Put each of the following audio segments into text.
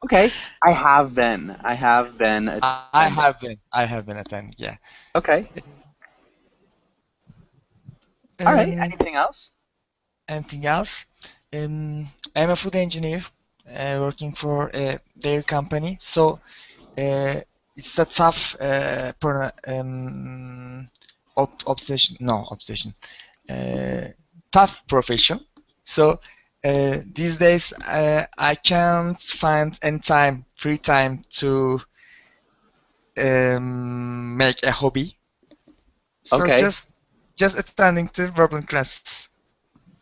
Okay, I have been. I have been attending. I have been attending. Yeah. Okay. All right. Um, Anything else? Anything else? I'm a food engineer, working for a dairy company. So uh, it's a tough obsession. No, obsession. Uh, Tough profession. So these days I can't find any time, free time to make a hobby. So Okay. just attending to verbal classes.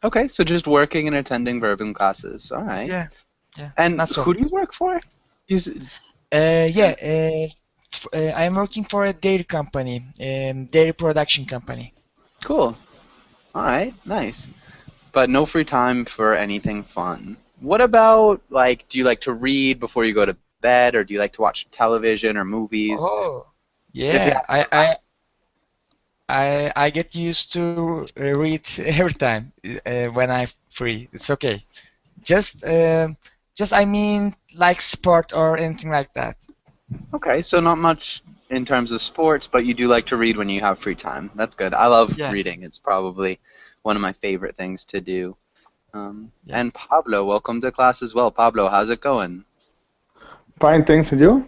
Okay. So just working and attending bourbon classes. All right. Yeah, yeah, And not so who do much. you work for? You s- Yeah, I'm working for a dairy company, dairy production company. Cool. All right. Nice. But no free time for anything fun. What about like, do you like to read before you go to bed, or do you like to watch television or movies? Oh, If you yeah, have to relax. I get used to read every time when I'm free. It's okay. Just I mean like sport or anything like that. Okay, so not much in terms of sports, but you do like to read when you have free time. That's good. I love Yeah, reading. It's probably one of my favorite things to do. yeah. And Pablo, welcome to class as well. Pablo, how's it going? Fine, thanks, and you?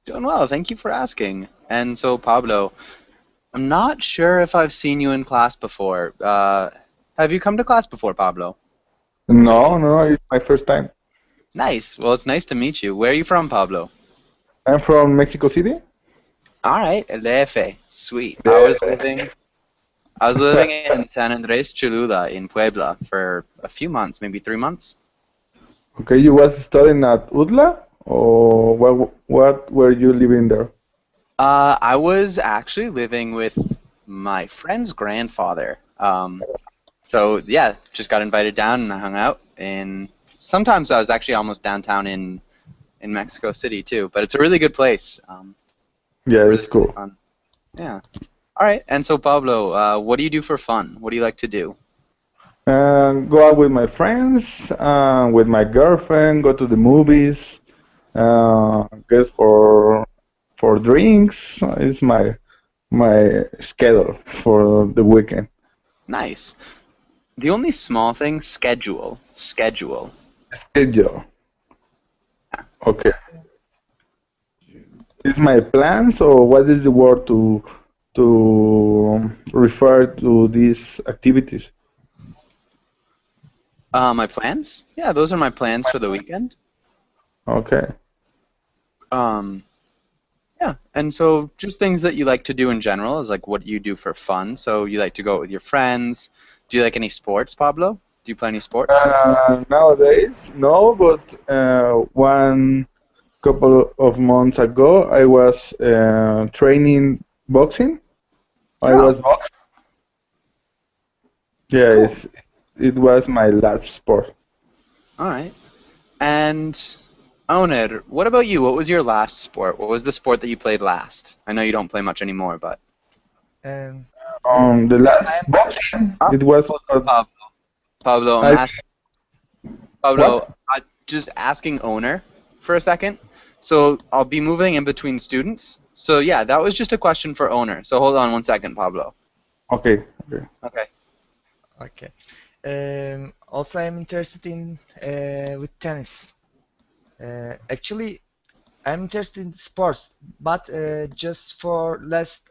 Doing well. Thank you for asking. And so, Pablo, I'm not sure if I've seen you in class before. Have you come to class before, Pablo? No, no, it's my first time. Nice. Well, it's nice to meet you. Where are you from, Pablo? I'm from Mexico City. All right, El DF. Sweet. Yeah. I was living in San Andres Cholula in Puebla for a few months, maybe 3 months. Okay, you was studying at UDLA, or what were you living there? I was actually living with my friend's grandfather. So yeah, just got invited down and I hung out. And sometimes I was actually almost downtown in Mexico City too. But it's a really good place. Yeah, Really, it's really cool. fun. Yeah. All right. And so Pablo, what do you do for fun? What do you like to do? Go out with my friends, with my girlfriend, go to the movies, get for drinks. It's my schedule for the weekend. Nice. The only small thing, schedule. Schedule. Schedule. Yeah. Okay. Is my plans, or what is the word to refer to these activities? My plans? Yeah, those are my plans for the weekend. Okay. Um, yeah, and so just things that you like to do in general is like what you do for fun. So you like to go out with your friends. Do you like any sports, Pablo? Do you play any sports? Nowadays, no, but one couple of months ago, I was training boxing. I Oh, was boxing. Yeah, cool. it was my last sport. All right. And Oner, what about you? What was your last sport? What was the sport that you played last? I know you don't play much anymore, but Um, yeah, The last I'm boxing, oh, it was hold on, Pablo. Pablo, I'm I asking what? Pablo. Just asking Owner for a second. So I'll be moving in between students. So yeah, that was just a question for Owner. So hold on one second, Pablo. Okay, okay. Okay. okay. Also, I'm interested in with tennis. Actually, I'm interested in sports, but just for last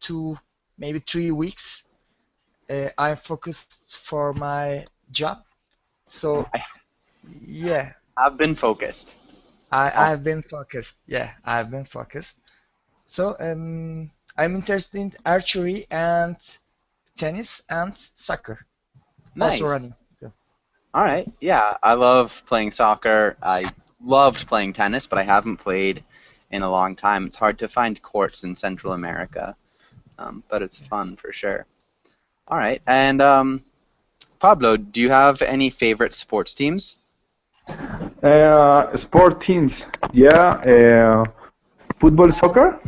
2, maybe 3 weeks, I'm focused for my job. So I yeah, have been focused. I've been focused. Yeah, I've been focused. So I'm interested in archery and tennis and soccer. Also Nice. running. So, All right. Yeah, I love playing soccer. I loved playing tennis, but I haven't played in a long time. It's hard to find courts in Central America, but it's fun for sure. All right. And Pablo, do you have any favorite sports teams? Sport teams. Yeah, football, soccer.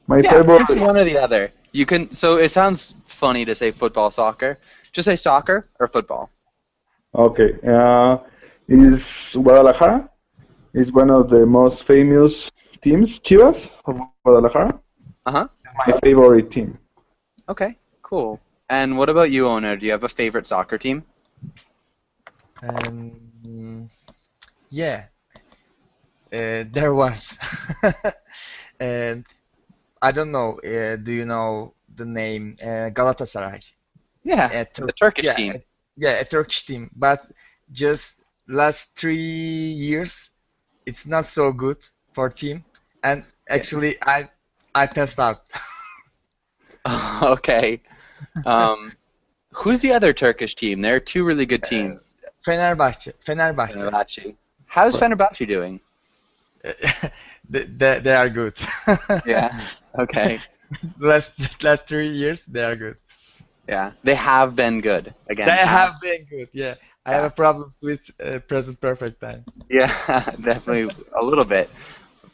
My Yeah, favorite. just one or the other. You can. So it sounds funny to say football, soccer. Just say soccer or football. Okay. is Guadalajara. It's one of the most famous teams, Chivas of Guadalajara. Uh-huh. My favorite team. Okay, cool. And what about you, Owner? Do you have a favorite soccer team? Yeah, there was. And I don't know. Do you know the name Galatasaray? Yeah, the Turkish Yeah, team. yeah, a Turkish team. But just last 3 years, it's not so good for team. And Yeah. actually, I passed out. Okay. Um, who's the other Turkish team? There are two really good Uh, teams. Fenerbahçe. Fenerbahce. How's Fenerbahce doing? They are good. Yeah. Okay. Last last 3 years, they are good. Yeah. They have been good. They Again, have. have been good. Yeah, I have Yeah. a problem with present perfect time. Yeah, definitely a little bit.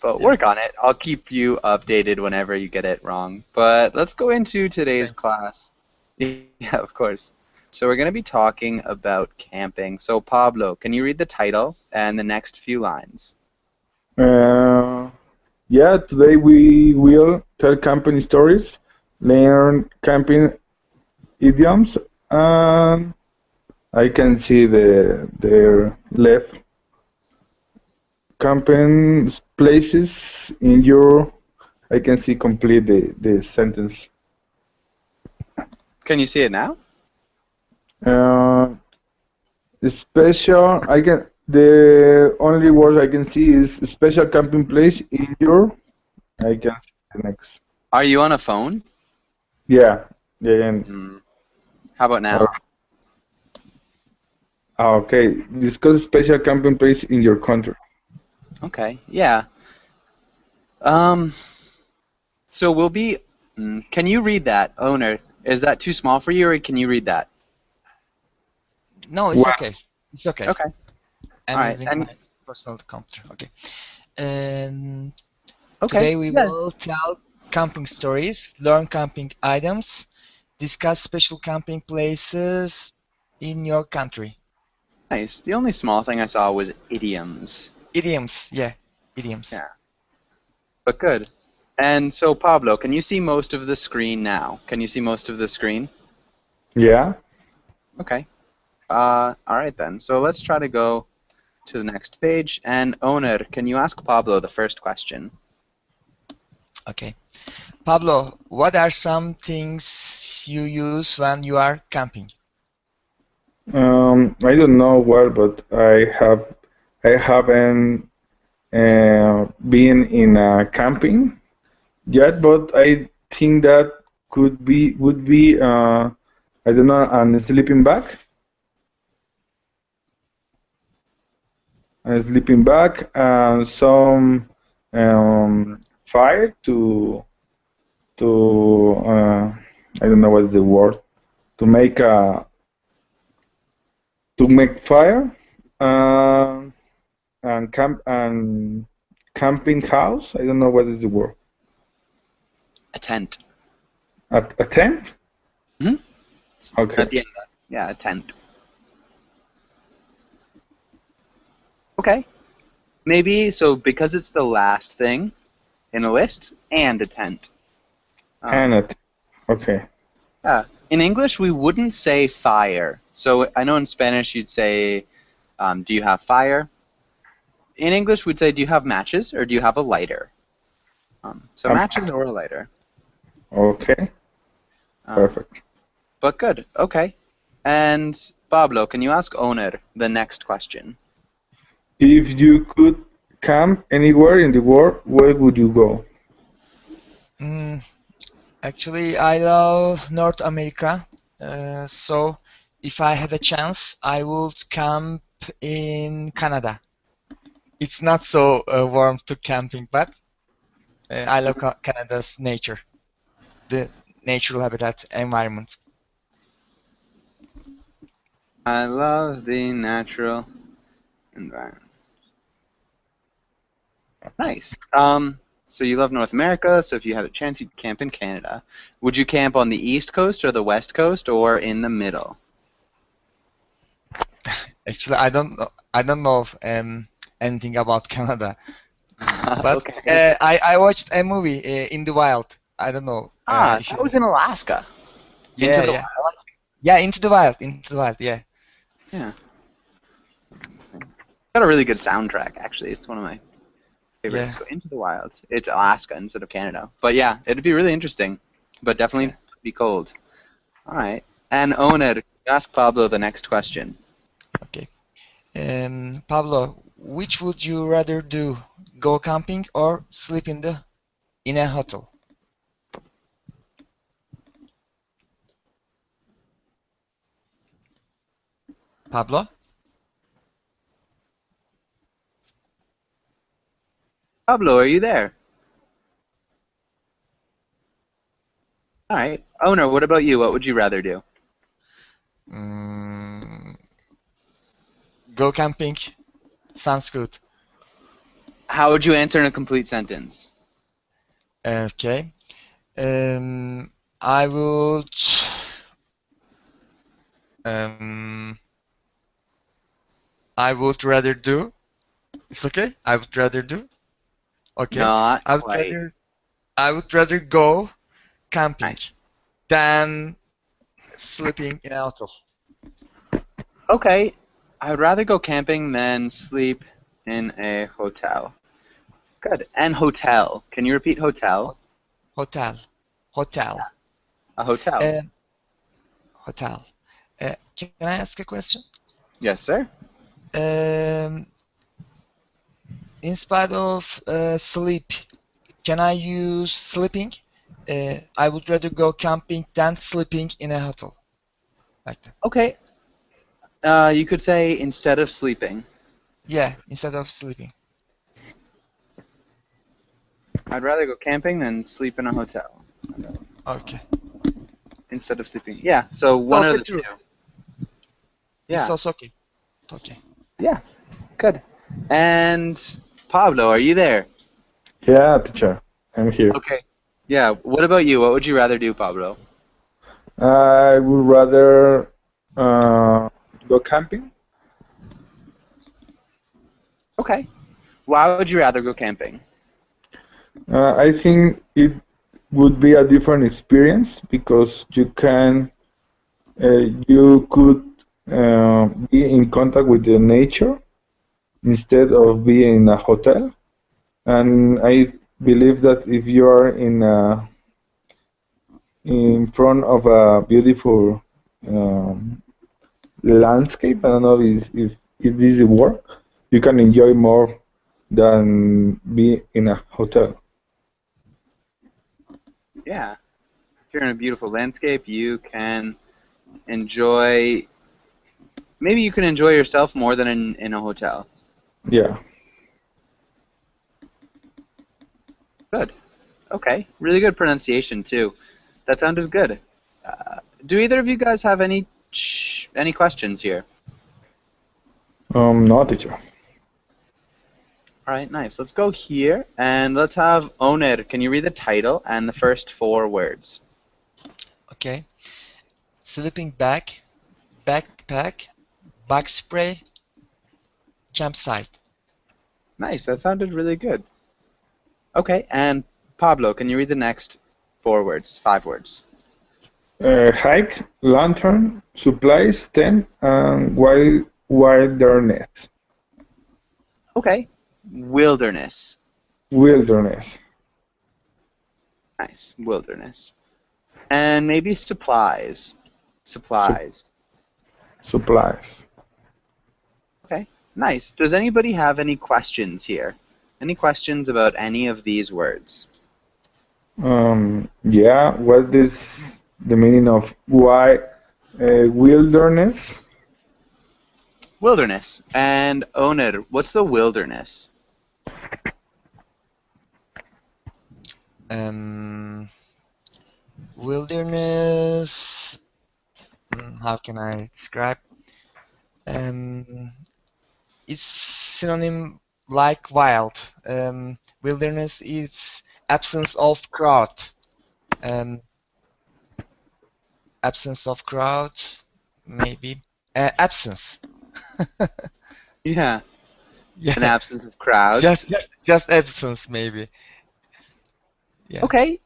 But Yeah. work on it. I'll keep you updated whenever you get it wrong. But let's go into today's Thank you. class. Yeah, of course. So we're going to be talking about camping. So Pablo, can you read the title and the next few lines? Uh, yeah, today we will tell camping stories, learn camping idioms, and I can see their left camping places in your. I can see complete the sentence. Can you see it now? Uh, special. I can. The only words I can see is special camping place in your. I can see the next. Are you on a phone? Yeah. Yeah. And, Hmm. How about now? okay. Discuss special camping place in your country. Okay. Yeah. Um. So we'll be. Can you read that, owner? Is that too small for you, or can you read that? No, it's Well, okay. It's okay. Okay. All I'm right. using And my personal computer. Okay. And okay. today we Yeah. will tell camping stories, learn camping items, discuss special camping places in your country. Nice. The only small thing I saw was idioms. Idioms, yeah, idioms. Yeah. But good. And so Pablo, can you see most of the screen now? Can you see most of the screen? yeah. Okay. All right then. So let's try to go to the next page. And owner, can you ask Pablo the first question? Okay. Pablo, what are some things you use when you are camping? I don't know well, but I haven't been in camping yet, but I think that would be I don't know, a sleeping bag, and some fire to I don't know what is the word, to make a to make fire. Um and camping house. I don't know what is the word. A tent. A tent? Hmm? Okay. At the end of that. Yeah, a tent. Okay. Maybe so because it's the last thing in a list and a tent. And Um, a tent. Okay. yeah. In English, we wouldn't say fire. So I know in Spanish you'd say, do you have fire? In English, we'd say, do you have matches or do you have a lighter? So Um, matches or a lighter. okay. Um, Perfect. but good. Okay. And Pablo, can you ask Owner the next question? If you could camp anywhere in the world, where would you go? Mm, Actually, I love North America. So if I had a chance, I would camp in Canada. It's not so warm to camping, but I love Canada's nature, the natural habitat environment. I love the natural environment. Nice. So you love North America, so if you had a chance, you'd camp in Canada. Would you camp on the East Coast or the West Coast or in the middle? Actually, I don't know anything about Canada. But Okay. I watched a movie in the wild. I don't know if That you. was in Alaska. Into Yeah, the yeah. Wild. Yeah, Into the Wild. Into the Wild. Yeah. Yeah. Got a really good soundtrack, actually. It's one of my favorites. Yeah. Go Into the Wilds. It's Alaska instead of Canada. But yeah, it'd be really interesting. But Yeah. definitely be cold. All right. And Oner, ask Pablo the next question. Okay. Pablo, which would you rather do? Go camping or sleep in a hotel? Pablo? Pablo, are you there? All right. Oner, what about you? What would you rather do? Mm, go camping sounds good. How would you answer in a complete sentence? Okay. I would. Um, I would rather do. It's okay. I would rather do. Okay. Not I would quite. rather. I would rather go camping Nice. than sleeping in a hotel. Okay. I would rather go camping than sleep in a hotel. Good. And hotel. Can you repeat hotel? Ho- Hotel. Hotel. A hotel. Uh, hotel. Can I ask a question? Yes, sir. Um, in spite of sleep, can I use sleeping? I would rather go camping than sleeping in a hotel. Like that. Okay. You could say instead of sleeping, Yeah, instead of sleeping. I'd rather go camping than sleep in a hotel Okay. instead of sleeping. Yeah. So one of Okay, the two. true. It's Yeah. also okay. Okay. Yeah. Good. And Pablo, are you there? Yeah, teacher, I'm here. Okay. Yeah. What about you? What would you rather do, Pablo? I would rather go camping. Okay. Why would you rather go camping? I think it would be a different experience because you could be in contact with the nature instead of being in a hotel. And I believe that if you are in front of a beautiful um, landscape, I don't know if this is work, you can enjoy more than be in a hotel. Yeah. If you're in a beautiful landscape, you can enjoy. Maybe you can enjoy yourself more than in a hotel. Yeah. Good. Okay. Really good pronunciation too. That sounded good. Do either of you guys have any questions here? No, teacher. All right, nice. Let's go here and let's have Oner. Can you read the title and the first four words? Okay. Sleeping bag, backpack, bug spray, campsite. Nice. That sounded really good. Okay, and Pablo, can you read the next four words, five words? Hike, lantern, supplies, tent, and wilderness. Okay. Wilderness. Wilderness. Nice. Wilderness. And maybe supplies. Sup- Supplies. supplies. Okay. Nice. Does anybody have any questions here? Any questions about any of these words? Yeah, what is the meaning of wilderness? Wilderness. And Oner, what's the wilderness? Um, wilderness. How can I describe? Um, it's synonym like wild. Wilderness is absence of crowd. Um, absence of crowd, maybe. Absence. Yeah, an Yeah, absence of crowds. just absence maybe. Yeah. Okay,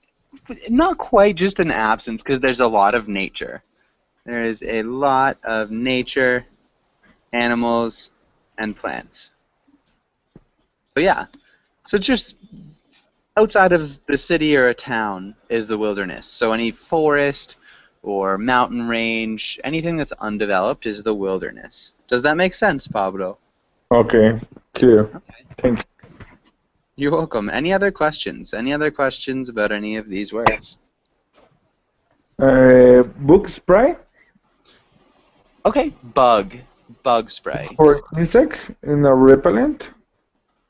not quite just an absence because there's a lot of nature. There is a lot of nature, animals, and plants. So yeah, so just outside of the city or a town is the wilderness. So any forest or mountain range, anything that's undeveloped is the wilderness. Does that make sense, Pablo? Okay, clear. Okay. Thank you. You're welcome. Any other questions? Any other questions about any of these words? Book spray Okay, bug. Bug spray. for insect in a repellent.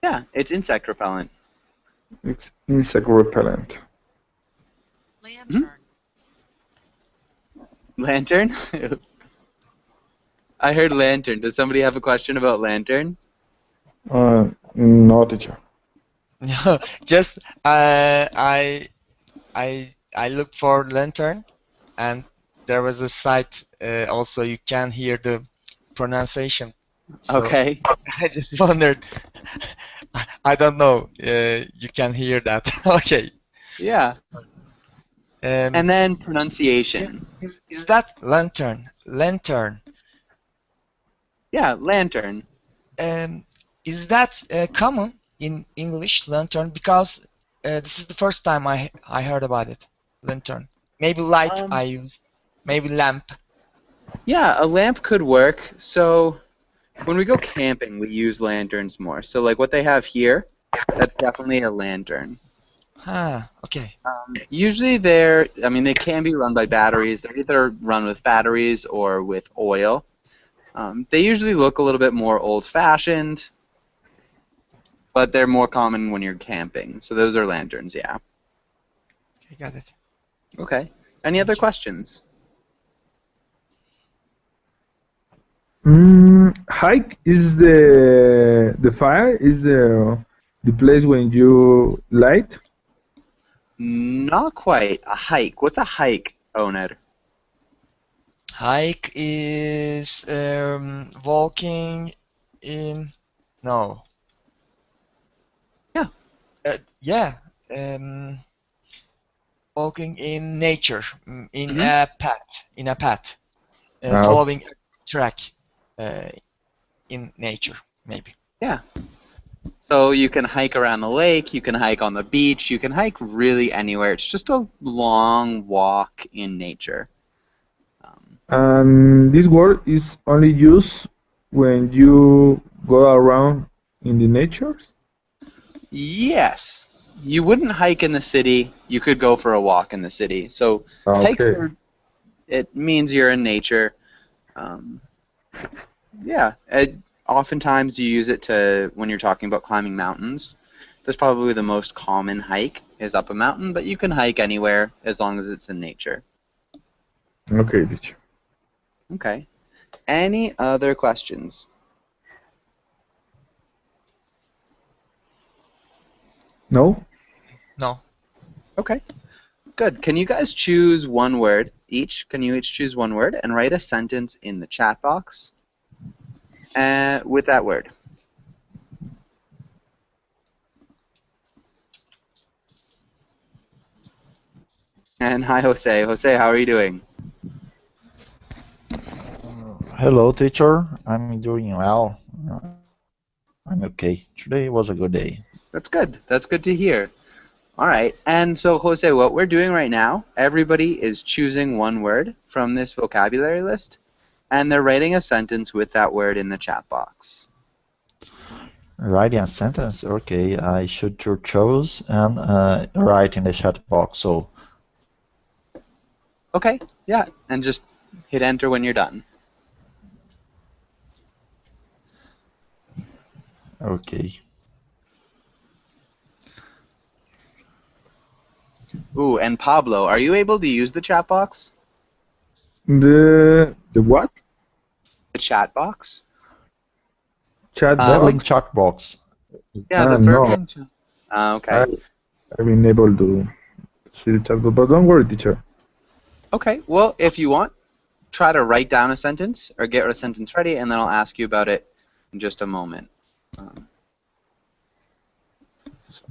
Yeah, it's insect repellent. It's insect repellent. Lantern. Lantern? I heard lantern. Does somebody have a question about lantern? No, teacher. No, just I looked for lantern, and there was a site also you can hear the pronunciation. So Okay. I just wondered. I don't know. You can hear that. Okay. Yeah. And then pronunciation. Is that lantern? Lantern. Yeah, lantern. Is that common in English, lantern? Because this is the first time I heard about it. Lantern. Maybe light I use. Maybe lamp. Yeah, a lamp could work. So when we go camping, we use lanterns more. So like what they have here, that's definitely a lantern. Ah, okay. Usually they can be run by batteries. They're either run with batteries or with oil. They usually look a little bit more old-fashioned, but they're more common when you're camping. So those are lanterns, yeah. Okay, got it. Okay. Any other questions? Hike is the fire is the place when you light. Not quite. A hike. What's a hike, Oner? Hike is walking in. No. Yeah. Yeah. Walking in nature, in Mhm. a path, Ah, following a track in nature, maybe. Yeah. So you can hike around the lake, you can hike on the beach, you can hike really anywhere. It's just a long walk in nature. And this word is only used when you go around in the nature. Yes. You wouldn't hike in the city. You could go for a walk in the city. So hikes Okay. it means you're in nature. Yeah. Oftentimes you use it to when you're talking about climbing mountains. That's probably the most common hike is up a mountain, but you can hike anywhere as long as it's in nature. Okay, teacher. Okay. Any other questions? No? No. Okay. Good. Can you guys choose one word each? Can you each choose one word and write a sentence in the chat box with that word? And hi, Jose. Jose, how are you doing? Hello, teacher. I'm doing well. I'm okay. Today was a good day. That's good. That's good to hear. All right. And so, Jose, what we're doing right now, everybody is choosing one word from this vocabulary list, and they're writing a sentence with that word in the chat box. Writing a sentence? Okay, I should choose and write in the chat box. So. Okay. Yeah. And just hit enter when you're done. Okay. Ooh, and Pablo, are you able to use the chat box? The what? The chat box? Chat Verblink box? chat box. Yeah, the No. Verblink. Okay. I've been able to see the chat box, but don't worry, teacher. Okay. Well, if you want, try to write down a sentence or get a sentence ready, and then I'll ask you about it in just a moment. So-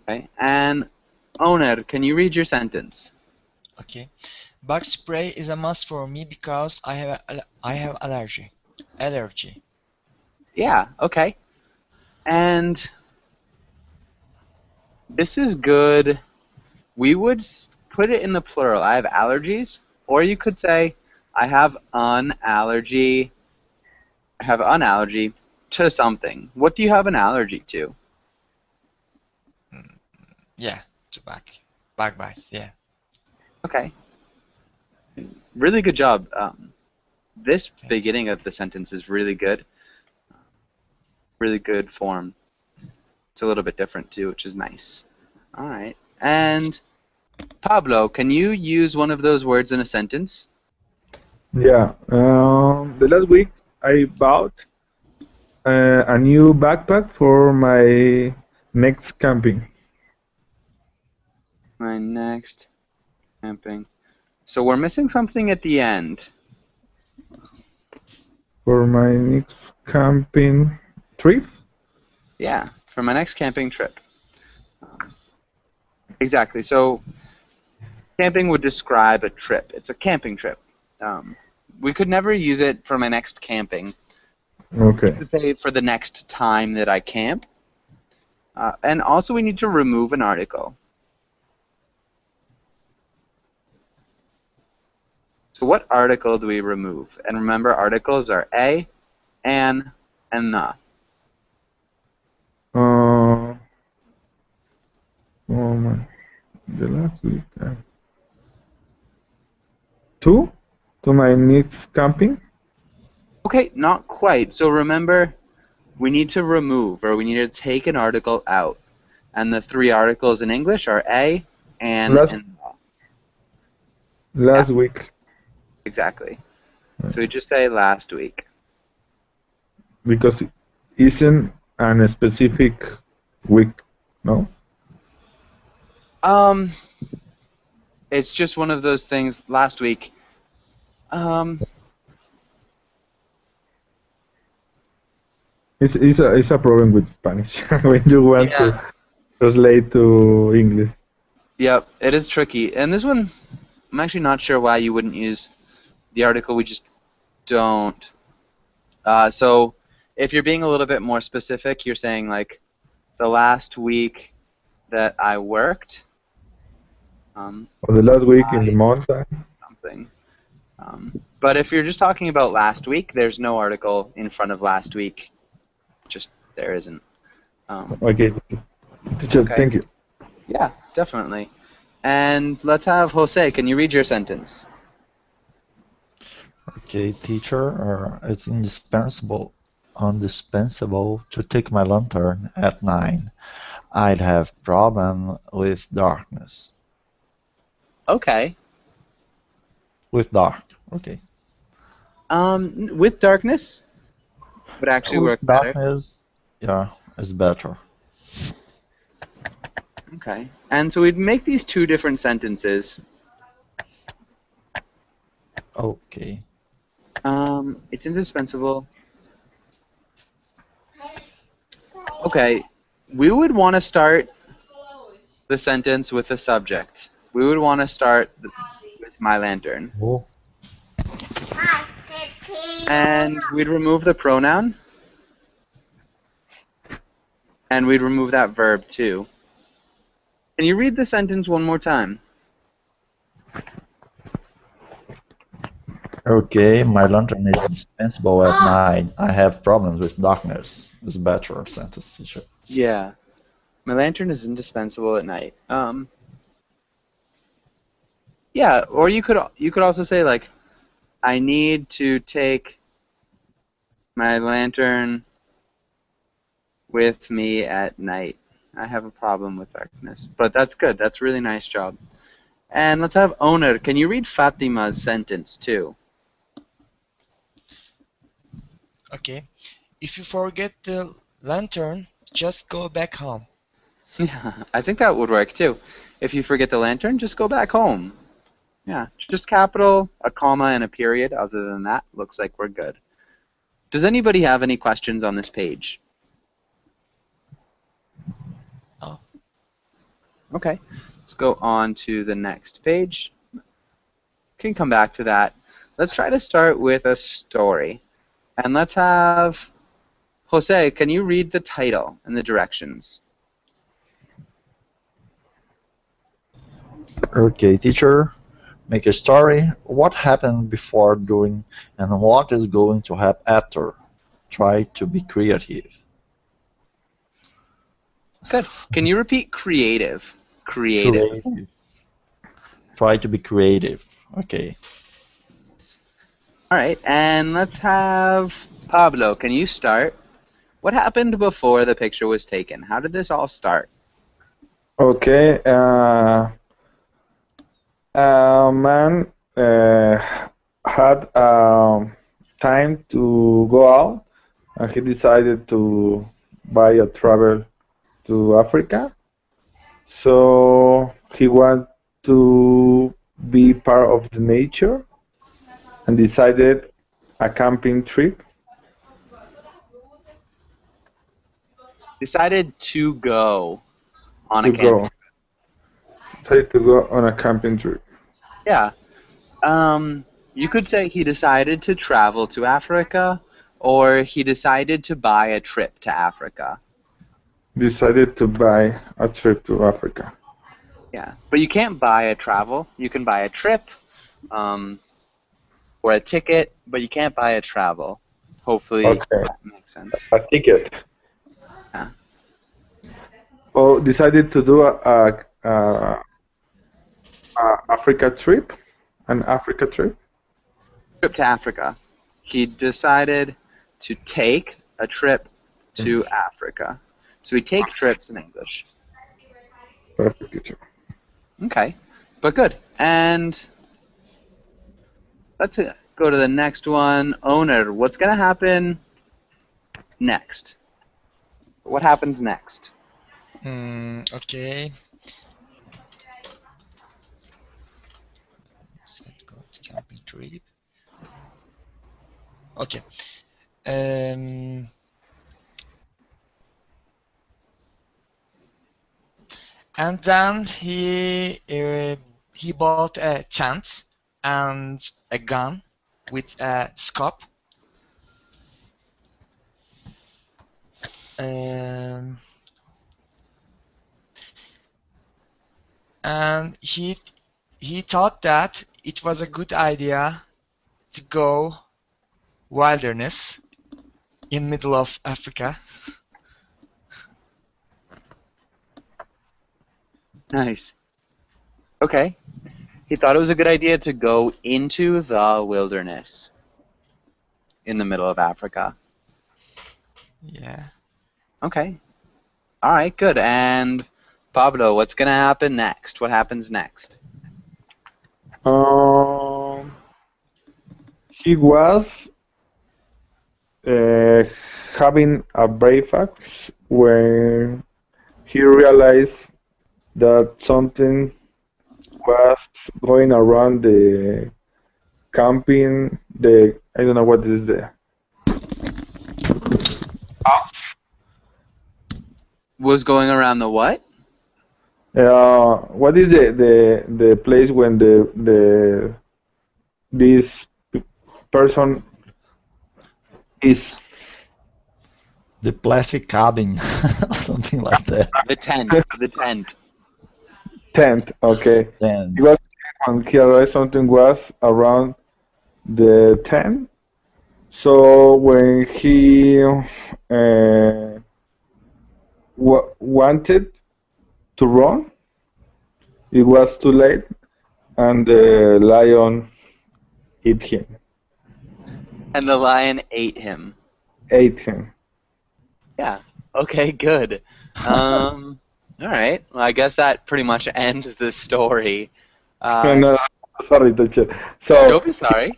Okay, and Oner, can you read your sentence? Okay. Bug spray is a must for me because I have allergy. Allergy. Yeah, okay. And this is good. We would put it in the plural. I have allergies, or you could say I have an allergy. I have an allergy to something. What do you have an allergy to? Yeah, to bug bites. Yeah. Okay. Really good job. This beginning of the sentence is really good. Really good form. It's a little bit different too, which is nice. All right. And Pablo, can you use one of those words in a sentence? Yeah. The last week I bought a new backpack for my next camping. My next camping. So we're missing something at the end. For my next camping trip. Yeah, for my next camping trip. Exactly. So camping would describe a trip. It's a camping trip. We could never use it for my next camping. Okay. We could say for the next time that I camp. And also we need to remove an article. So what article do we remove? And remember, articles are a, an, and the. Oh my, the last week. Two to my next camping. Okay, not quite. So remember, we need to remove, or we need to take an article out. And the three articles in English are a, an, Last and the. last week Exactly. So we just say last week. because it isn't an specific week. No. It's just one of those things. Last week. It's a problem with Spanish when you want Yeah. to translate to English. Yep, it is tricky. And this one, I'm actually not sure why you wouldn't use the article. We just don't. So if you're being a little bit more specific, you're saying like the last week that I worked. Or the last week in the mountain. Something. But if you're just talking about last week, there's no article in front of last week. Just there isn't. Okay. Teacher, Okay. thank you. Yeah, definitely. And let's have Jose. Can you read your sentence? Okay, teacher, it's indispensable to take my lantern at night. I'd have problem with darkness. Okay. With dark, okay. With darkness would actually With work better. darkness, yeah, is better. Okay. And so we'd make these two different sentences. Okay. It's indispensable. Okay. We would want to start the sentence with a subject. We would want to start with my lantern. Oh. And we'd remove the pronoun. And we'd remove that verb too. Can you read the sentence one more time? Okay, my lantern is indispensable at night. I have problems with darkness. Is better sentence, teacher. Yeah. My lantern is indispensable at night. Yeah, or you could also say like I need to take my lantern with me at night. I have a problem with darkness. But that's good. That's a really nice job. And let's have Owner. Can you read Fatima's sentence too? Okay. if you forget the lantern, just go back home. Yeah, I think that would work too. If you forget the lantern, just go back home. Yeah, just capital, a comma, and a period. Other than that, looks like we're good. Does anybody have any questions on this page? Oh. Okay, let's go on to the next page. Can come back to that. Let's try to start with a story. And let's have Jose, can you read the title and the directions? Okay, teacher, make a story. What happened before, during, and what is going to happen after? Try to be creative. Good. Can you repeat creative? Creative. Try to be creative. Okay. All right, and let's have Pablo. Can you start? What happened before the picture was taken? How did this all start? Okay. A man had time to go out, and he decided to buy a travel to Africa. So he wanted to be part of the nature and decided a camping trip. Decided to go on to a camping. go. Decided to go on a camping trip. Yeah. You could say he decided to travel to Africa, or he decided to buy a trip to Africa. Decided to buy a trip to Africa. Yeah, but you can't buy a travel. You can buy a trip, or a ticket, but you can't buy a travel. Hopefully Okay. that makes sense. A ticket. Yeah. Oh, decided to do a Africa trip, an Africa trip. Trip to Africa. He decided to take a trip to Africa. So we take trips in English. Perfect, teacher. Okay, but good. And let's go to the next one. Owner, what's going to happen next? What happens next? Okay. Set go to camping trip. Okay. And then he bought a tent and a gun with a scope. And he thought that it was a good idea to go wilderness in middle of Africa. Nice. Okay. He thought it was a good idea to go into the wilderness in the middle of Africa. Yeah. Okay. All right, good. And Pablo, what's going to happen next? What happens next? He was having a breakfast when he realized that something was going around the camping. I don't know what is the Was going around the what? what is the place when this person is The plastic cabin, something like that. The tent. The tent. tent? Okay. Then He was when he realized something was around the tent. So when he wanted to run, it was too late, and the lion ate him. And the lion ate him. Ate him. Yeah. Okay, good. All right. Well, I guess that pretty much ends the story. No, sorry, teacher. Don't So be sorry.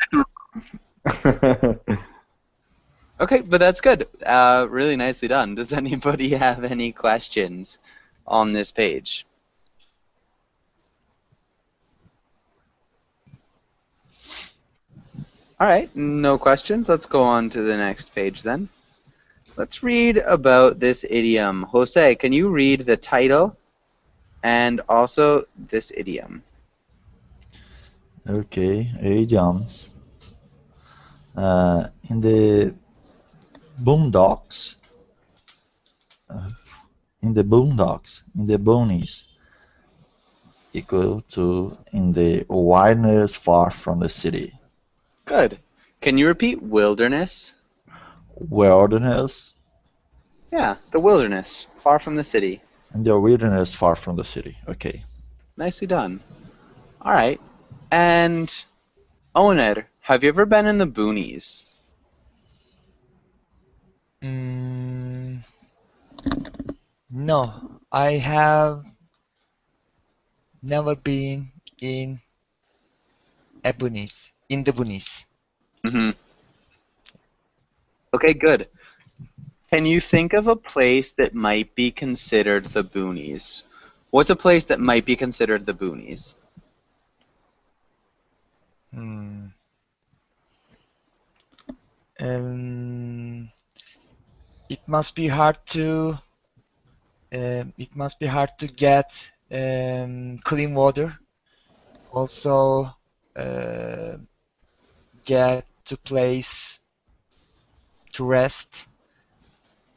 Okay, but that's good. Really nicely done. Does anybody have any questions on this page? All right, no questions. Let's go on to the next page then. Let's read about this idiom. Jose, can you read the title and also this idiom? Okay, idioms. In the boondocks, in the boondocks, in the boonies, equal to in the wilderness far from the city. Good. Can you repeat wilderness? Wilderness, Yeah, the wilderness, far from the city. in the wilderness far from the city. Okay. Nicely done. All right. And Oner, have you ever been in the boonies? Mm, no, I have never been in in the boonies. Mm-hmm. Okay, good. Can you think of a place that might be considered the boonies? What's a place that might be considered the boonies? Hmm. Um, it must be hard to get clean water. Also, uh, get to place to rest.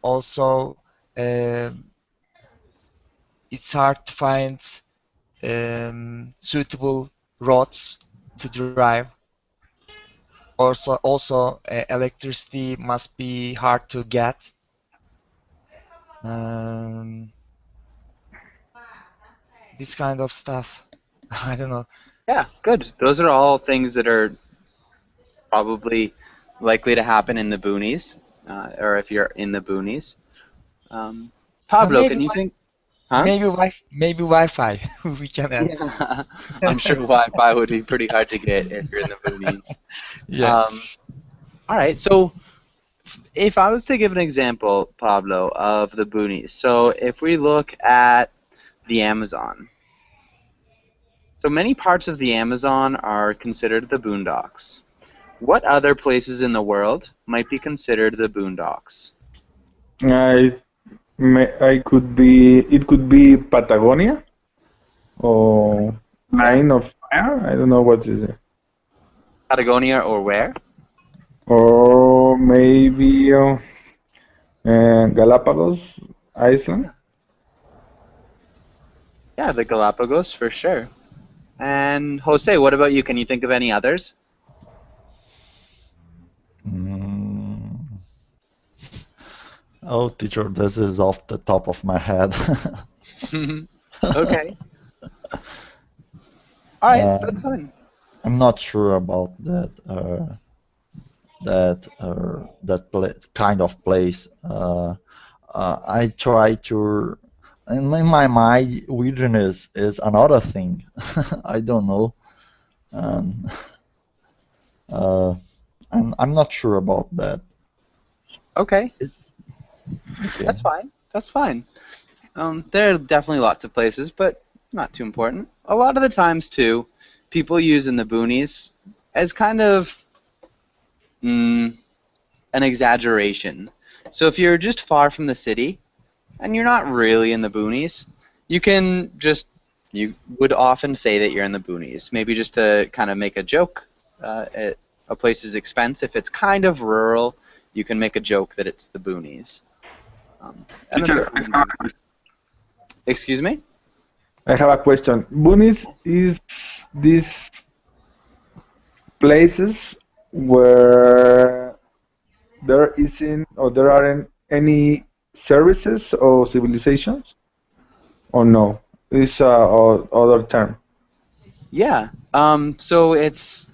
Also, um it's hard to find suitable roads to drive. Also, electricity must be hard to get. Um, this kind of stuff. I don't know. Yeah, good. Those are all things that are probably likely to happen in the boonies, or if you're in the boonies. Pablo, Maybe can you think? Huh? maybe Wi-Fi we can add. Yeah, I'm sure Wi-Fi would be pretty hard to get if you're in the boonies. Yeah. All right, so if I was to give an example, Pablo, of the boonies, so if we look at the Amazon, so many parts of the Amazon are considered the boondocks. What other places in the world might be considered the boondocks? It could be Patagonia or Yeah, Line of Fire. I don't know what is it. Patagonia or where? Or maybe Galapagos Island. Yeah, the Galapagos for sure. And Jose, what about you? Can you think of any others? Mm. Oh, teacher, this is off the top of my head. Okay. All right, that's Um, fine. I'm not sure about kind of place. I try to, in my mind, wilderness is another thing. I don't know. Um, uh, I'm not sure about that. Okay, Okay. that's fine. That's fine. There are definitely lots of places, but not too important. A lot of the times, too, people use in the boonies as kind of an exaggeration. So if you're just far from the city and you're not really in the boonies, you would often say that you're in the boonies, maybe just to kind of make a joke at a place's expense. If it's kind of rural, you can make a joke that it's the boonies. And that's a Teacher, common thing. Excuse me? I have a question. Boonies is these places where there aren't any services or civilizations, or no? It's other term. Yeah. So it's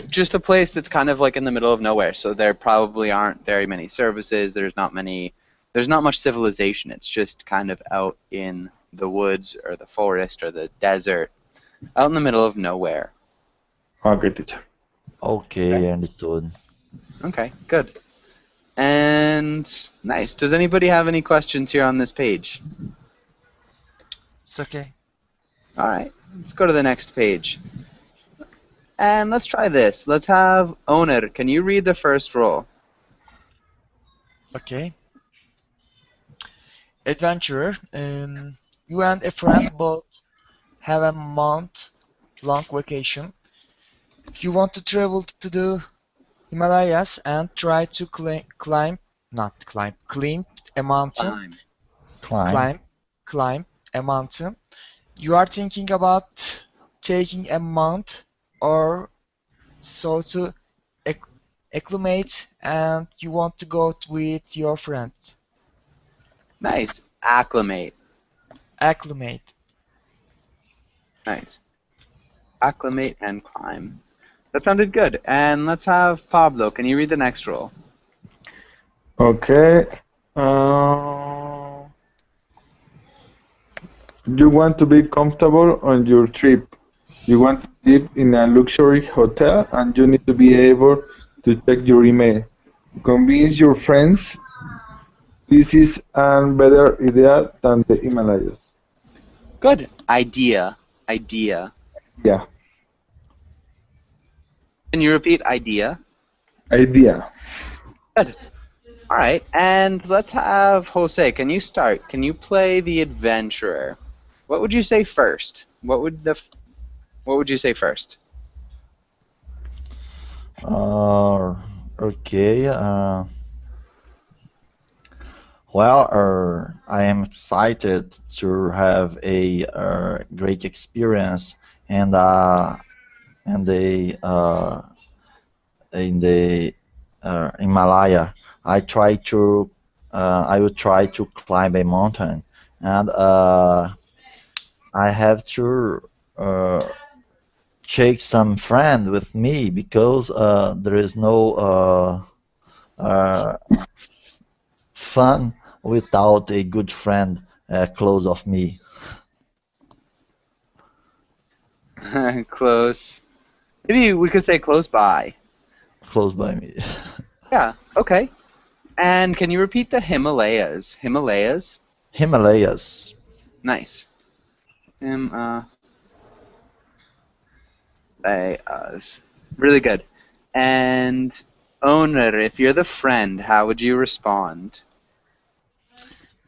just a place that's kind of like in the middle of nowhere. So there probably aren't very many services. There's not much civilization. It's just kind of out in the woods or the forest or the desert, out in the middle of nowhere. Okay, teacher. Okay, understood. Okay, good. And nice. Does anybody have any questions here on this page? It's okay. All right, let's go to the next page. And let's try this. Let's have Owner. Can you read the first rule? Okay. Adventurer, you and a friend both have a month-long vacation. You want to travel to the Himalayas and try to climb a mountain, Climb. Climb. climb a mountain. You are thinking about taking a month or so to acclimate, and you want to go with your friends. Nice. Acclimate. Acclimate. Nice. Acclimate and climb. That sounded good. And let's have Pablo. Can you read the next rule? Okay. You want to be comfortable on your trip. You want to live in a luxury hotel, and you need to be able to check your email. Convince your friends this is a better idea than the Himalayas. Good. Idea. Idea. Yeah, Can you repeat idea? idea. Good. All right. And let's have Jose. Can you start? Can you play the adventurer? What would you say first? What would you say first? Okay. Well, I am excited to have a great experience and in the Himalaya. I will try to climb a mountain, and I have to take some friend with me because there is no uh, fun without a good friend close of me, Close. Maybe we could say close by. close by me. Yeah. Okay. And can you repeat the Himalayas? Himalayas? Himalayas. Nice. Himalayas. Really good. And Owner, if you're the friend, how would you respond?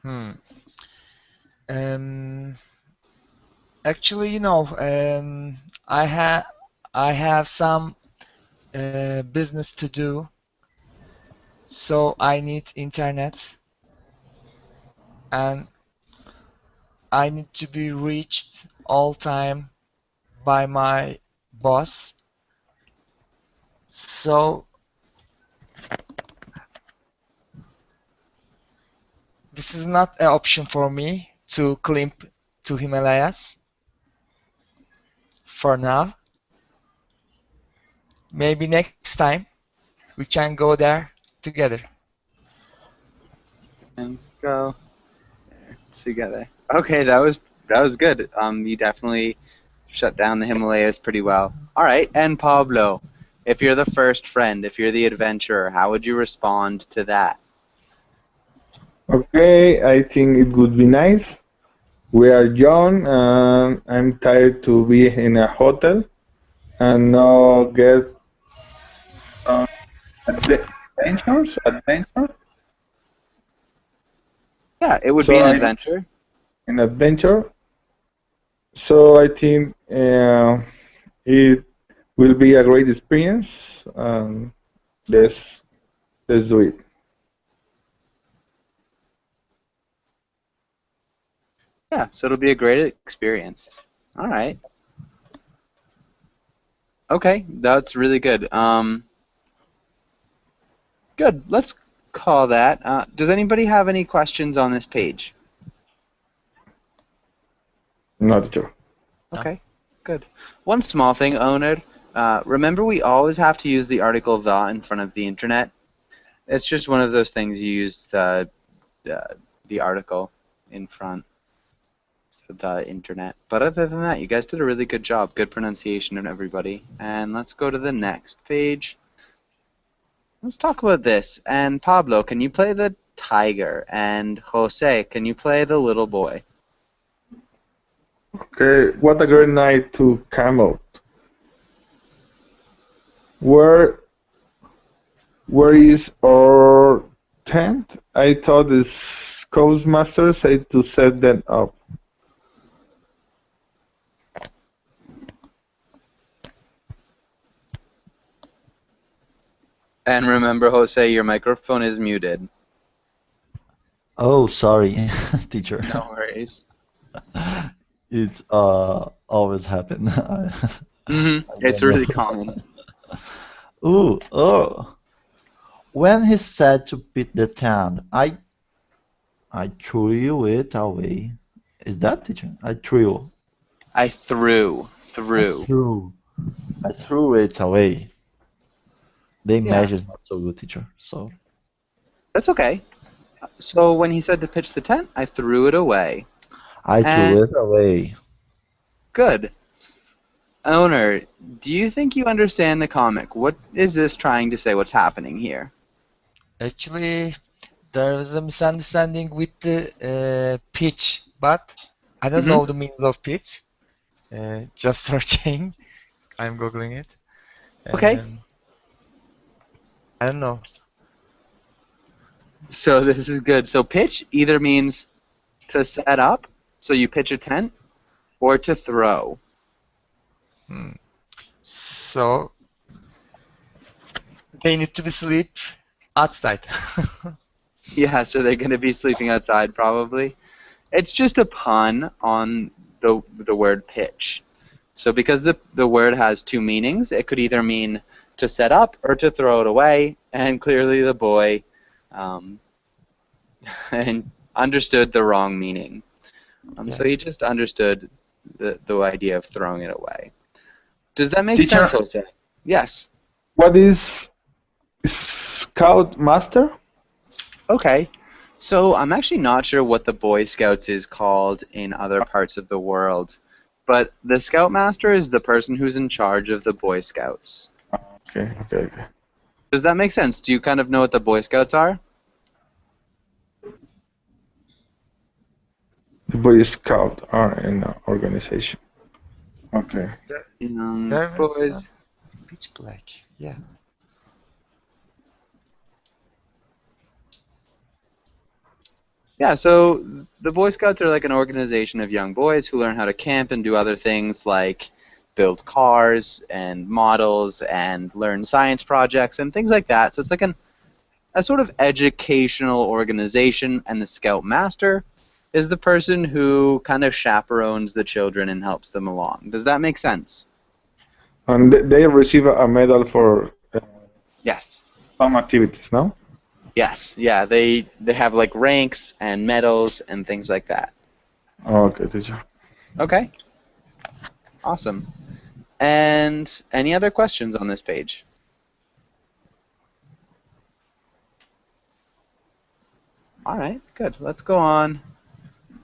Hmm. Um, Actually, I have some business to do, so I need internet and I need to be reached all time by my boss. So this is not an option for me to climb to Himalayas for now. Maybe next time we can go there together. And go there together. Okay, that was good. You definitely shut down the Himalayas pretty well. All right, and Pablo, if you're the first friend, if you're the adventurer, how would you respond to that? Okay, I think it would be nice. We are young, and I'm tired to be in a hotel and not get uh, adventure. Yeah, it would be So an adventure. an adventure. So I think it will be a great experience. Let's let's do it. Yeah, so it'll be a great experience. All right. Okay, that's really good. Good. Let's call that. Does anybody have any questions on this page? Not sure. No. Okay, good. One small thing, Owner. Remember, we always have to use the article "the" in front of the internet. It's just one of those things you use the article in front of the internet. But other than that, you guys did a really good job. Good pronunciation of everybody. And let's go to the next page. let's talk about this. And Pablo, can you play the tiger? And Jose, can you play the little boy? Okay, what a great night to Camelot. Where where is our tent? I thought the Scoutmaster said to set them up. And remember, Jose, your microphone is muted. Oh, sorry, teacher. No worries. It's always happen. I It's don't really know. common. Ooh, oh. When he said to pit the tent, I threw it away. Is that teacher? I threw. I threw. I Threw. threw. I threw it away. The Yeah, image is not so good, teacher. So that's okay. So when he said to pitch the tent, I threw it away. I And threw it away. good. Owner, do you think you understand the comic? What is this trying to say? What's happening here? Actually, there was a misunderstanding with the pitch, but I don't hmm know the meaning of pitch. Just searching. I'm googling it. Okay. I don't know. So this is good. So pitch either means to set up, so you pitch a tent, or to throw. Hmm. So they need to be sleep outside. Yeah, so they're going to be sleeping outside probably. It's just a pun on the word pitch. So because the word has two meanings, it could either mean to set up or to throw it away, and clearly the boy um, and understood the wrong meaning. So Yeah. he just understood the idea of throwing it away. Does that make Teacher, sense, Jose? Yes. what is Scoutmaster? Okay. So I'm actually not sure what the Boy Scouts is called in other parts of the world, but the Scoutmaster is the person who's in charge of the Boy Scouts. Okay, okay, okay. Does that make sense? Do you kind of know what the Boy Scouts are? The Boy Scout are an organization. Okay. There was Boys. pitch black. Yeah. Yeah, so the Boy Scouts are like an organization of young boys who learn how to camp and do other things like build cars and models and learn science projects and things like that. So it's like a sort of educational organization, and the Scout Master is the person who kind of chaperones the children and helps them along. Does that make sense? And they receive a medal for Yes. some activities, no? Yes. Yeah, they have like ranks and medals and things like that. Okay, teacher. Okay. Awesome. And any other questions on this page? All right, good. Let's go on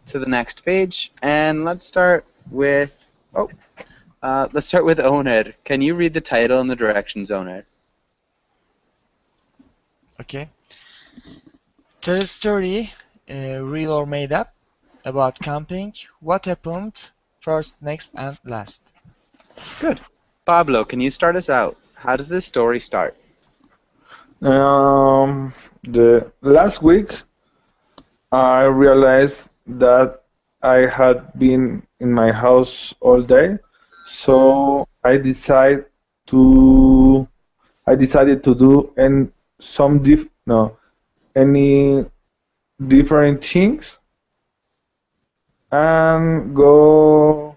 to the next page, and let's start with Oner. Can you read the title and the directions, Oner? Okay. Tell a story, real or made up, about camping. What happened first, next, and last. Good. Pablo, can you start us out? How does this story start? The last week I realized that I had been in my house all day, so I decided to do any different things and go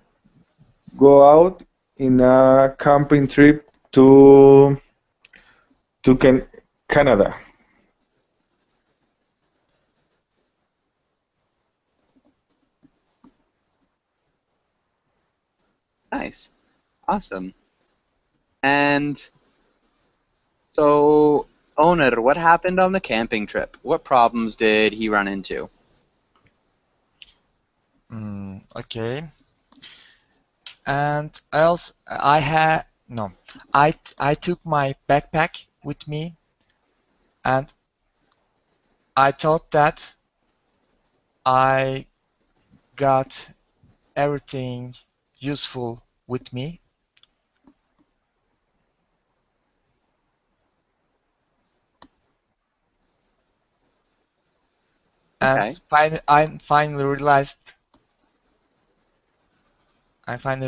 out in a camping trip to Canada. Nice. Awesome. And so, Oner, what happened on the camping trip? What problems did he run into? Okay. And I also I had no. I took my backpack with me, and I thought that I got everything useful with me, and Okay. I finally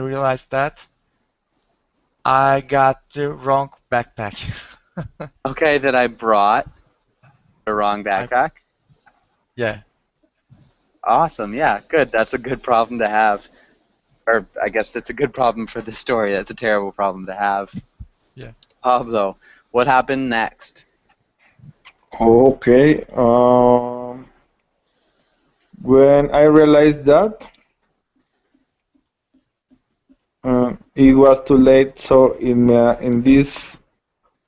realized that I got the wrong backpack. Okay, that I brought the wrong I, backpack. yeah, Awesome. Yeah, good. That's a good problem to have. Or I guess that's a good problem for the story. That's a terrible problem to have. yeah. Pablo, what happened next? Okay. When I realized that it was too late, so in this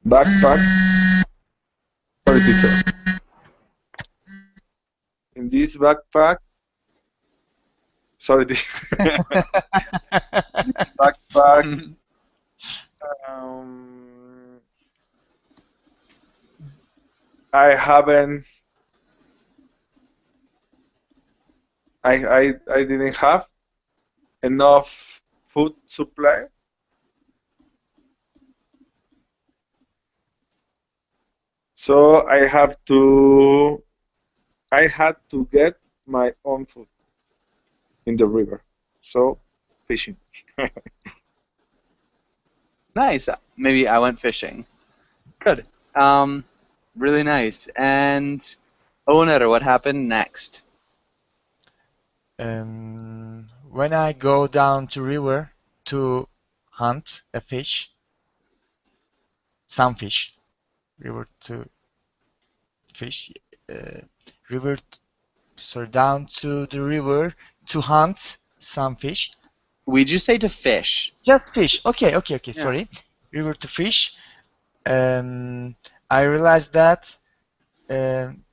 backpack, sorry, teacher. In this backpack, sorry, backpack. Um, I haven't. I didn't have enough food supply, so I had to get my own food in the river. So fishing. Nice. Maybe I went fishing. Good. Um, really nice. And Owner, what happened next? When I go down to river to hunt a fish, some fish, river to fish, uh, river, sorry, down to the river to hunt some fish. Would you say to fish? Just fish. Okay, Yeah. sorry. River to fish. Um, I realized that um,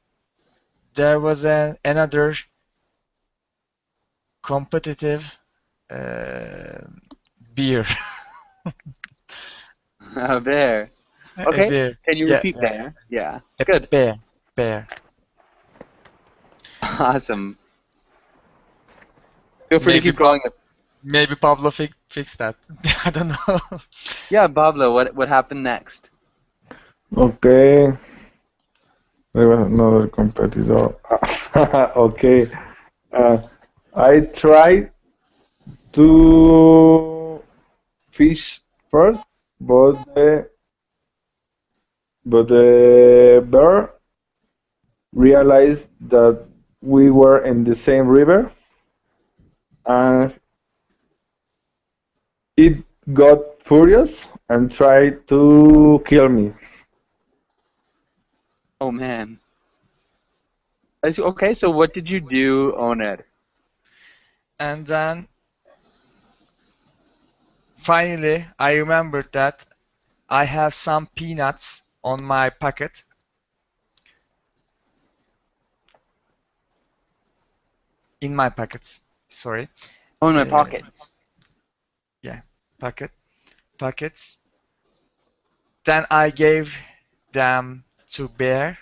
there was another competitive uh, beer. A bear. A Okay. bear. Can you Yeah, repeat yeah. bear? Yeah. A Good. bear. Awesome. Feel free to Maybe keep going. maybe Pablo fix that. I don't know. Yeah, Pablo, what happened next? Okay. There was another competitor. Okay. Uh, I tried to fish first, but the bear realized that we were in the same river, and it got furious and tried to kill me. Oh man. Okay, so what did you do, Owner? And then finally, I remembered that I have some peanuts on my pocket. In my pockets. Sorry. Oh, in my Uh, pockets. yeah, pockets. Then I gave them to Bear,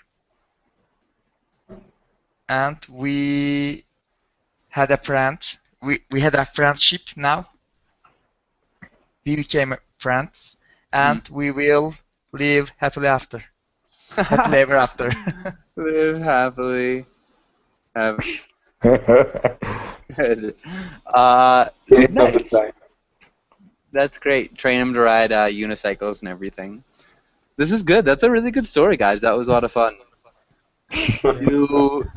and we had a friend. We had a friendship now. We became friends, Mm. and we will live happily after. Happily ever after. Live happily. Have good. End of the Nice. time. That's great. Train him to ride unicycles and everything. This is good. That's a really good story, guys. That was a lot of fun.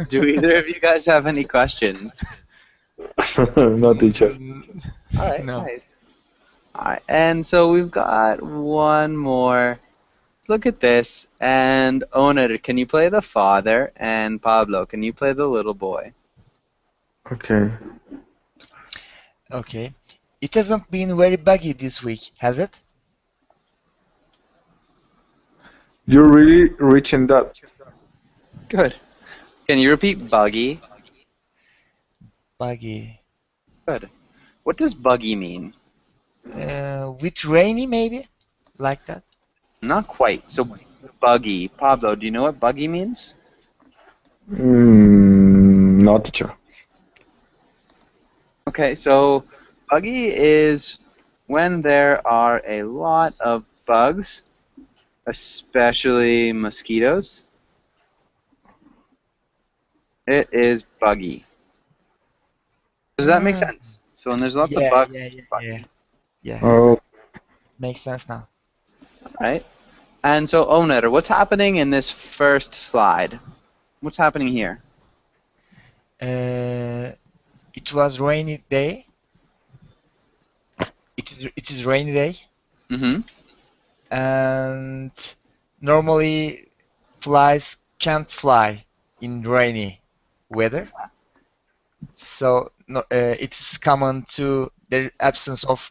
Do either of you guys have any questions? No, teacher. All right, No. nice. All right, and so we've got one more. Let's look at this. And Oner, can you play the father? And Pablo, can you play the little boy? Okay. Okay. It hasn't been very buggy this week, has it? You're really reaching that. Good. Can you repeat buggy? Buggy. Good. What does buggy mean? With rainy, maybe? Like that? Not quite. So the buggy. Pablo, do you know what buggy means? Not teacher. Okay, so buggy is when there are a lot of bugs, especially mosquitoes. It is buggy. Does that make Mm, sense? So when there's lots of yeah, bugs, yeah, it's yeah, yeah, buggy, yeah. Oh, Makes sense now. right? And so, Oner, what's happening in this first slide? What's happening here? It was rainy day. It is rainy day, Mm-hmm. and normally flies can't fly in rainy weather. So no, it's common to the absence of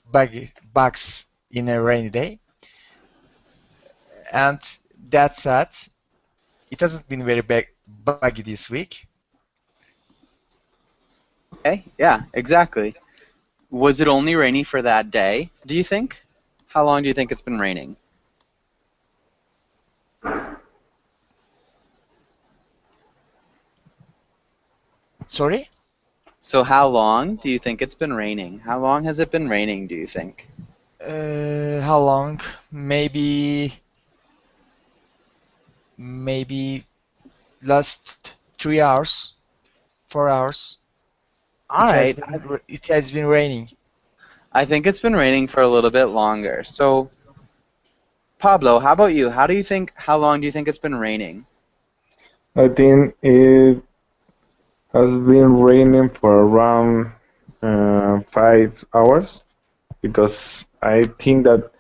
bugs in a rainy day, and that said, it hasn't been very buggy this week. Okay, yeah, exactly. Was it only rainy for that day, do you think? How long do you think it's been raining? Sorry? So how long do you think it's been raining? How long has it been raining, do you think? How long? Maybe last 3 hours, 4 hours. All right, It has been raining. I think it's been raining for a little bit longer. So, Pablo, how about you? How long do you think it's been raining? I think it has been raining for around 5 hours because I think that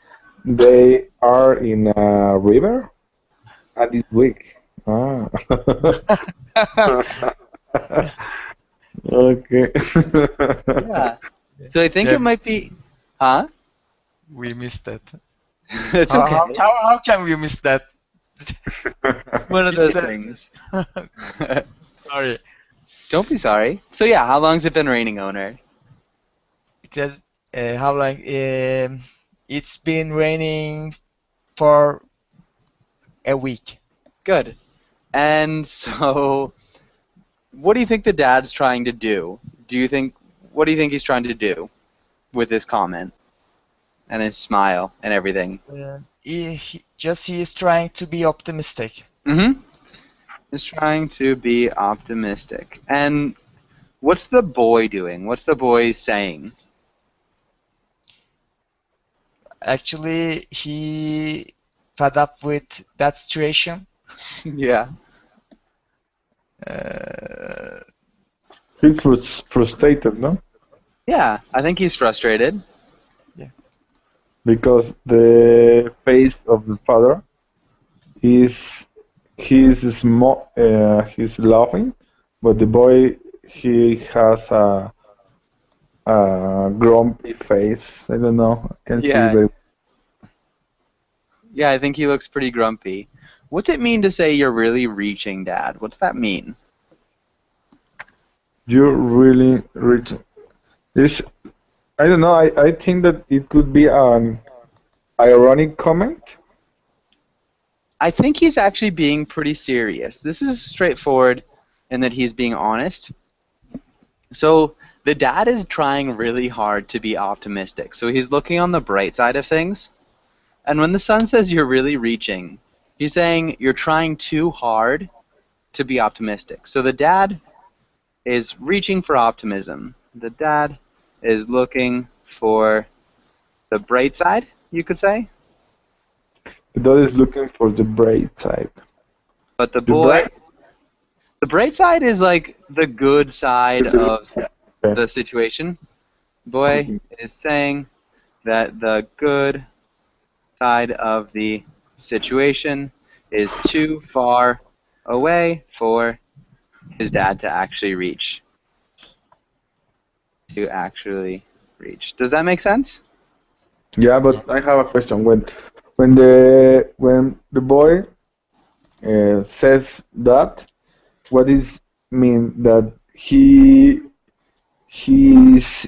they are in a river at this week. Ah. Okay. Yeah. So I think Yeah, it might be, huh? we missed that. It's okay. How can we miss that? One of It's those a things. sorry. Don't be sorry. So yeah, how long's it been raining, Owner? It has how long? It's been raining for a week. Good. And so, what do you think the dad's trying to do? What do you think he's trying to do with this comment and his smile and everything? He is trying to be optimistic. Mm-hmm. He's trying to be optimistic. And what's the boy doing? What's the boy saying? Actually, he fed up with that situation. Yeah. Uh, He's frustrated, no? Yeah, I think he's frustrated. yeah. Because the face of the father is he's laughing, but the boy he has a grumpy face. I don't know. I can see Yeah. very. Yeah, I think he looks pretty grumpy. What's it mean to say you're really reaching, Dad? What's that mean? You're really rich. This I don't know. I think that it could be an ironic comment. I think he's actually being pretty serious. This is straightforward in that he's being honest. So the dad is trying really hard to be optimistic. So he's looking on the bright side of things. And when the son says you're really reaching, he's saying you're trying too hard to be optimistic. So the dad is reaching for optimism. The dad is looking for the bright side, you could say. The dad is looking for the bright side. But the The bright. bright side is like the good side of Okay. the situation. Boy is saying that the good side of the situation is too far away for his dad to actually reach. Does that make sense? Yeah, but I have a question. When the boy says that, what is mean that he's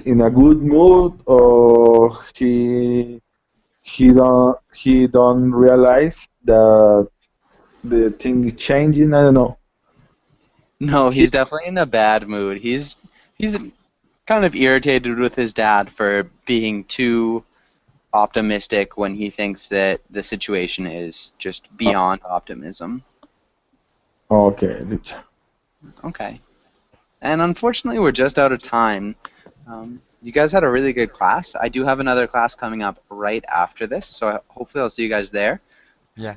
in a good mood or he don't realize that the thing is changing. I don't know. No, he's definitely in a bad mood. He's kind of irritated with his dad for being too optimistic when he thinks that the situation is just beyond optimism. Okay, teacher. Okay. And unfortunately, we're just out of time. You guys had a really good class. I do have another class coming up right after this, so hopefully I'll see you guys there. Yeah.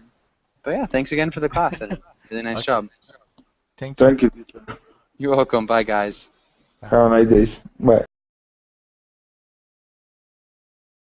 But yeah, thanks again for the class, and really nice Okay. job. Thank you. Thank you, teacher. You're welcome. Bye, guys. Have a nice day. Bye.